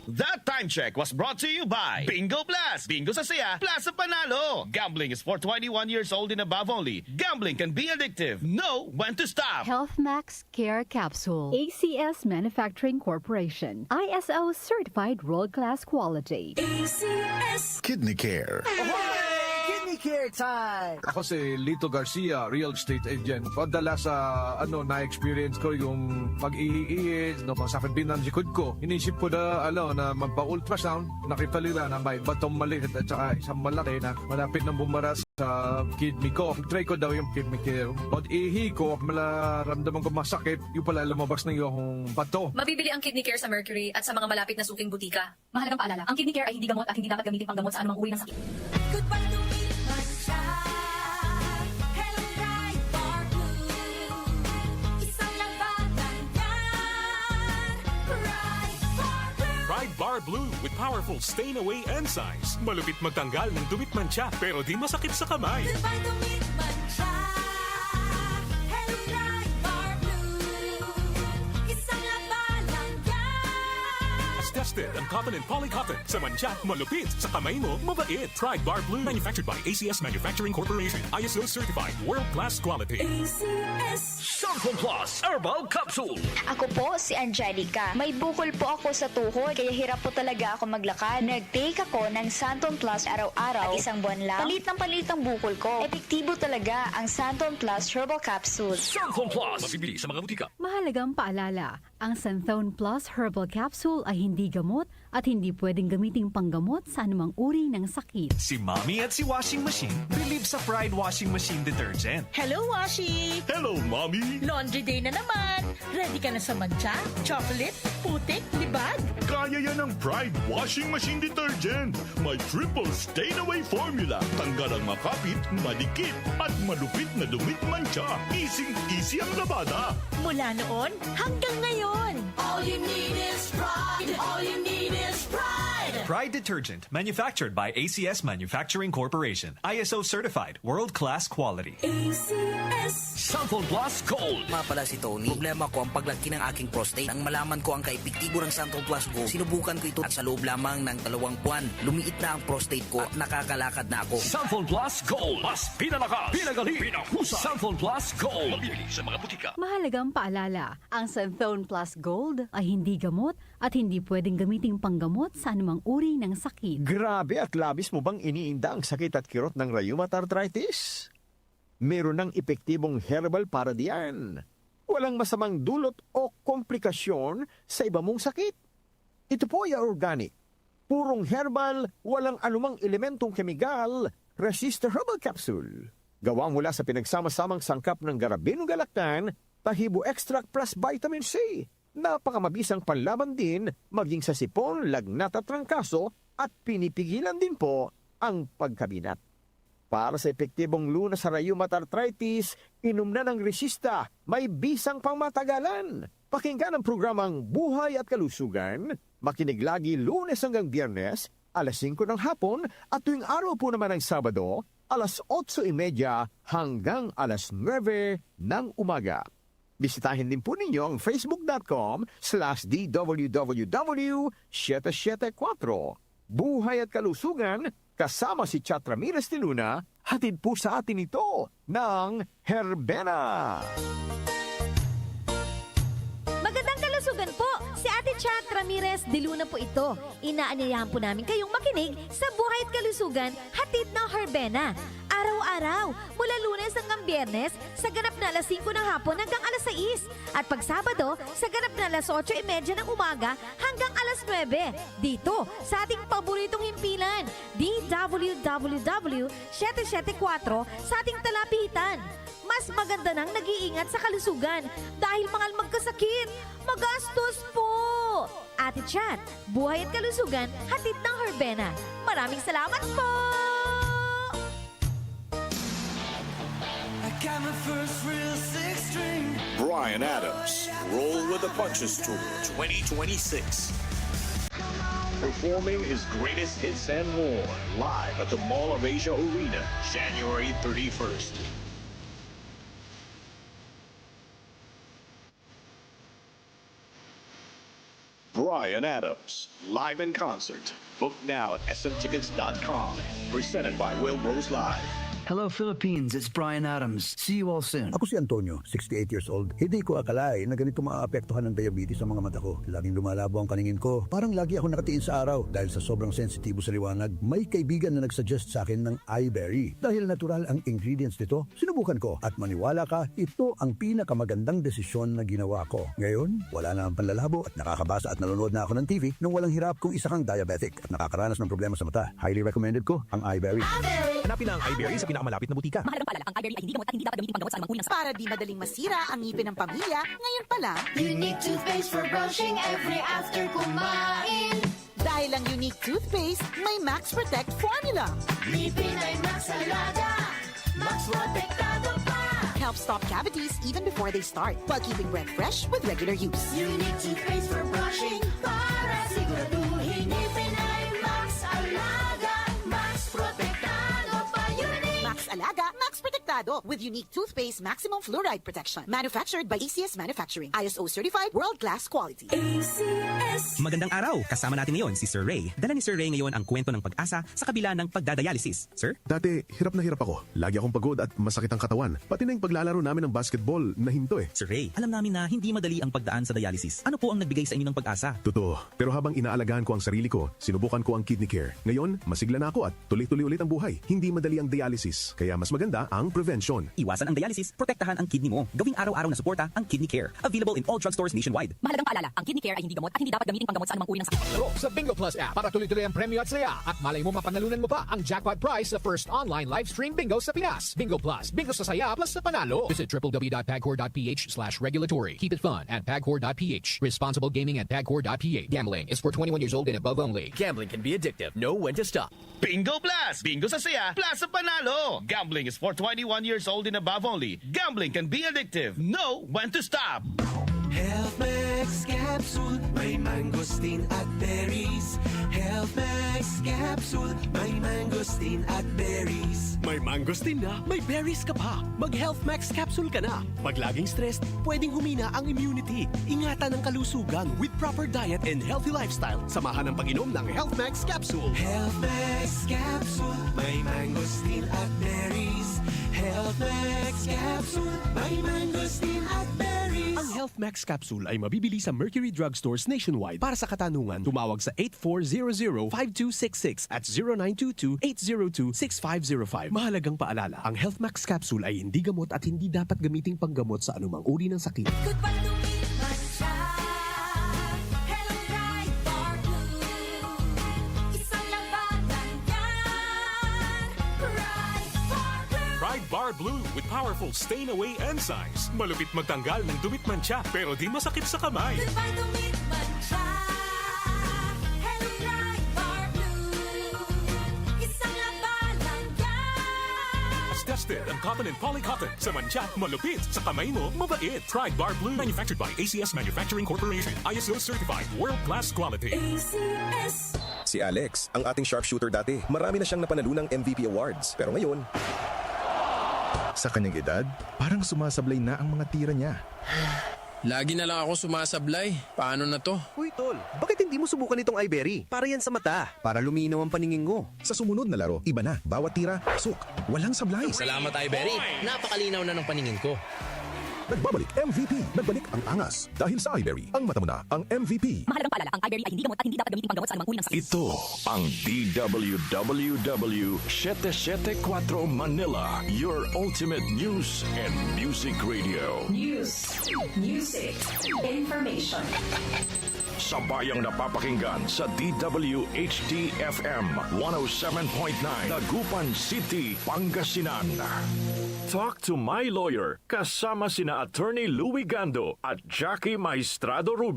That time check was brought to you by Bingo Plus. Bingo sa saya, plus sa panalo. Gambling is for 21 years old and above only. Gambling can be addictive. Know when to stop. Health Max Care Capsule. ACS Manufacturing Corporation. ISO certified world-class quality. ACS Kidney Care. Kidney Care time! Ako si Lito Garcia, real estate agent. Padala sa na-experience ko yung pag-iiis, masakit din ang likod ko. Inisip ko na magpa-ultrasound. Nakita nila na may batong maliit at saka isang malaki na malapit na bumaras sa kidney ko. Try ko daw yung kidney care. Pag-ihi ko, malaramdaman ko masakit, yung pala lumabas na yung bato. Mabibili ang Kidney Care sa Mercury at sa mga malapit na suking butika. Mahalagang paalala, ang Kidney Care ay hindi gamot at hindi dapat gamitin panggamot sa anumang uri ng sakit. Goodbye to Mancha. Hello, Pride Bar Blue. Isang labanan yan. Pride Bar Blue with powerful stain-away enzymes. Malupit magtanggal ng dumit mancha pero di masakit sa kamay. Goodbye to Mancha. Hello, Pride Bar Blue. Isang labanan yan. As tested ang cotton and polycotton. Sa mancha, malupit. Sa kamay mo, mabait. Pride Bar Blue. Manufactured by ACS Manufacturing Corporation. ISO certified. World-class quality. ACS. Santon Plus Herbal Capsule. Ako po si Angelica. May bukol po ako sa tuhod, kaya hirap po talaga ako maglakad. Nag-take ako ng Santon Plus araw-araw at isang buwan lang. Palit ang bukol ko. Epektibo talaga ang Santon Plus Herbal Capsule. Santon Plus. Mabibili sa mga butika. Mahalagang paalala, ang Santhone Plus Herbal Capsule ay hindi gamot at hindi pwedeng gamiting panggamot sa anumang uri ng sakit. Si Mommy at si Washing Machine believe sa Pride Washing Machine Detergent. Hello, Washi! Hello, Mommy! Laundry day na naman! Ready ka na sa mancha, chocolate, putik, libag? Kaya yan ang Pride Washing Machine Detergent. May triple stain-away formula. Tanggal ang makapit, madikit, at malupit na dumit mancha. Easy ang labada. Mula noon hanggang ngayon. All you need is pride. All you need is pride. Pride Detergent, manufactured by ACS Manufacturing Corporation. ISO certified, world-class quality. ACS. Santon Plus Gold. Nga pala si Tony. Problema ko ang paglaki ng aking prostate. Nang malaman ko ang kaepektibo ng Santon Plus Gold, sinubukan ko ito at sa loob lamang ng 2 buwan, lumiit na ang prostate ko at nakakalakad na ako. Santon Plus Gold. Mas pinalakas, pinagaling, pinahusay. Santon Plus Gold. Mabibili sa mga butika. Mahalagang paalala, ang Santhone Plus Gold ay hindi gamot at hindi pwedeng gamiting panggamot sa anumang uri ng sakit. Grabe at labis mo bang iniinda ang sakit at kirot ng rheumatoid arthritis? Meron ng epektibong herbal para diyan. Walang masamang dulot o komplikasyon sa iba mong sakit. Ito po ay organic. Purong herbal, walang anumang elementong kemikal, resistor herbal capsule. Gawa mula sa pinagsama-samang sangkap ng garabinong galaktan, tahibo extract plus vitamin C. Napakamabisang panlaban din maging sa sipon, lagnat at trangkaso at pinipigilan din po ang pagkabinat. Para sa epektibong lunas sa rheumatoid arthritis, inom na ng resista, may bisang pangmatagalan. Pakinggan ang programang Buhay at Kalusugan, makinig lagi Lunes hanggang Biyernes, alas 5 ng hapon at tuwing araw po naman ng Sabado, alas 8:30 hanggang alas 9 ng umaga. Bisitahin din po ninyo ang facebook.com/DWWW774. Buhay at Kalusugan, kasama si Chat Ramirez de Luna, hatid po sa atin ito ng Herbena. Magandang kalusugan po! Si Ate Chat Ramirez de Luna po ito. Inaanyayahan po namin kayong makinig sa Buhay at Kalusugan, hatid ng Herbena. Araw-araw, mula Lunes hanggang Biyernes, sa ganap na alas 5 ng hapon hanggang alas 6. At pag Sabado, sa ganap na alas 8:30 ng umaga hanggang alas 9. Dito, sa ating paboritong himpilan, DWWW774 sa ating talapitan. Mas maganda nang nag-iingat sa kalusugan dahil mahal magkasakit. Magastos po! Ate Chat, Buhay at Kalusugan, hatid ng Herbena. Maraming salamat po! Brian Adams, Roll with the Punches Tour 2026. Performing his greatest hits and more live at the Mall of Asia Arena, January 31st. Brian Bryan Adams, live in concert. Book now at smtickets.com. Presented by Wilbur's Live. Hello, Philippines. It's Bryan Adams. See you all soon. Ako si Antonio, 68 years old. Hindi ko akalain na ganito maaapektuhan ng diabetes sa mga mata ko. Laging lumalabo ang paningin ko. Parang lagi ako nakatiin sa araw dahil sa sobrang sensitibo sa liwanag. May kaibigan na nagsuggest sa akin ng iBerry. Dahil natural ang ingredients nito, sinubukan ko. At maniwala ka, ito ang pinakamagandang desisyon na ginawa ko. Ngayon, wala na ang panlalabo at nakakabasa at nanonood na ako ng TV nung walang hirap kung isa kang diabetic at nakakaranas ng problema sa mata. Highly recommended ko ang iBerry. Hanapin ang iBerry sa pinakamalapit na butika. Mahalagang paalala, ang iBerry ay hindi gamot at hindi dapat gamitin panggamot sa anumang uri ng sakit. Para di madaling masira ang ngipin ng pamilya, ngayon pa lang, Unique toothpaste for brushing every after kumain. dahil ang unique toothpaste, may Max Protect formula. Ngipin ay Max Alaga, Max Protektado pa. Helps stop cavities even before they start, while keeping breath fresh with regular use. Unique toothpaste for brushing para siguraduhin ngipin ay Max Alaga, Max Protektado pa. Unique. Max Alaga, Max Protectado with unique toothpaste maximum fluoride protection. Manufactured by ACS Manufacturing. ISO certified world-class quality. ACS. Magandang araw! Kasama natin ngayon si Sir Ray. Dala ni Sir Ray ngayon ang kwento ng pag-asa sa kabila ng pagdadialysis. Sir? Dati, hirap na hirap ako. Lagi akong pagod at masakit ang katawan. Pati na yung paglalaro namin ng basketball, nahinto eh. Sir Ray, alam namin na hindi madali ang pagdaan sa dialysis. Ano po ang nagbigay sa inyo ng pag-asa? Totoo. Pero habang inaalagaan ko ang sarili ko, sinubukan ko ang kidney care. Ngayon, masigla na ako at tuloy-tuloy ulit ang buhay. Hindi madali ang dialysis. Kaya mas maganda ang prevention. Iwasan ang dialysis, protektahan ang kidney mo. Gawing araw-araw na suporta ang Kidney Care. Available in all drugstores nationwide. Mahalagang paalala, ang kidney care ay hindi gamot at hindi dapat gamitin panggamot sa anumang uri ng sakit. Laro sa Bingo Plus app para tuloy-tuloy ang premyo at saya. At malay mo mapanalunan mo pa ang jackpot prize sa first online live stream bingo sa Pinas. Bingo Plus, bingo sa saya plus sa panalo. Visit www.pagcor.ph/regulatory. Keep it fun at pagcor.ph. Responsible gaming at pagcor.ph. Gambling is for 21 years old and above only. Gambling can be addictive. Know when to stop. Bingo Plus! Bingo sa saya, plus sa panalo! Gambling is for 21 years old and above only. Gambling can be addictive. Know when to stop! Health Max Capsule, may mangosteen at berries. Health Max Capsule, may mangosteen at berries. May mangosteen na, may berries ka pa. Mag-Health Max Capsule ka na. Pag laging stressed, pwedeng humina ang immunity. Ingatan ang kalusugan with proper diet and healthy lifestyle. Samahan ang pag-inom ng Health Max Capsule. Health Max Capsule, may mangosteen at berries. Health Max Capsule, may mangosteen at berries. Ang Health Max Capsule ay mabibili sa Mercury Drugstores nationwide. Para sa katanungan, tumawag sa 8400-5266 at 0922-802-6505. Mahalagang paalala, ang Health Max Capsule ay hindi gamot at hindi dapat gamiting panggamot sa anumang uri ng sakit. Goodbye lumipat siya. Hello, Bright Bar Blue. Isang labanan yan. Bright Bar Blue. Pride Bar Blue with powerful stain-away enzymes. Malupit magtanggal ng dumit mancha pero di masakit sa kamay. Goodbye lumipat siya. Hello, Bright Bar Blue. Isang labanan yan. As tested ang cotton and polycotton. Sa mancha, malupit. Sa kamay mo, mabait. Pride Bar Blue, manufactured by ACS Manufacturing Corporation. ISO certified, world-class quality. ACS. Si Alex, ang ating sharpshooter dati. Marami na siyang napanalunang MVP awards. Pero ngayon, sa kanyang edad, parang sumasablay na ang mga tira niya. Lagi na lang ako sumasablay. Paano na to? Uy, tol, bakit hindi mo subukan itong iBerry? Para yan sa mata. Para luminaw ang paningin ko. Sa sumunod na laro, iba na. Bawat tira, pasok. Walang sablay. Salamat, iBerry. Napakalinaw na ng paningin ko. Nagbabalik MVP. Nagbalik ang angas. Dahil sa iBerry, ang mata mo na ang MVP. Mahalagang paalala, ang iBerry ay hindi gamot at hindi dapat gamitin panggamot sa anumang uri ng sakit. Ito ang DWWW 774 Manila, your ultimate news and music radio. News, music, information. Sabayang napapakinggan sa DWHD-FM 107.9 Dagupan City, Pangasinan. Talk to my lawyer kasama sina Attorney Louie Gando at Jackie Maestrado Rubio.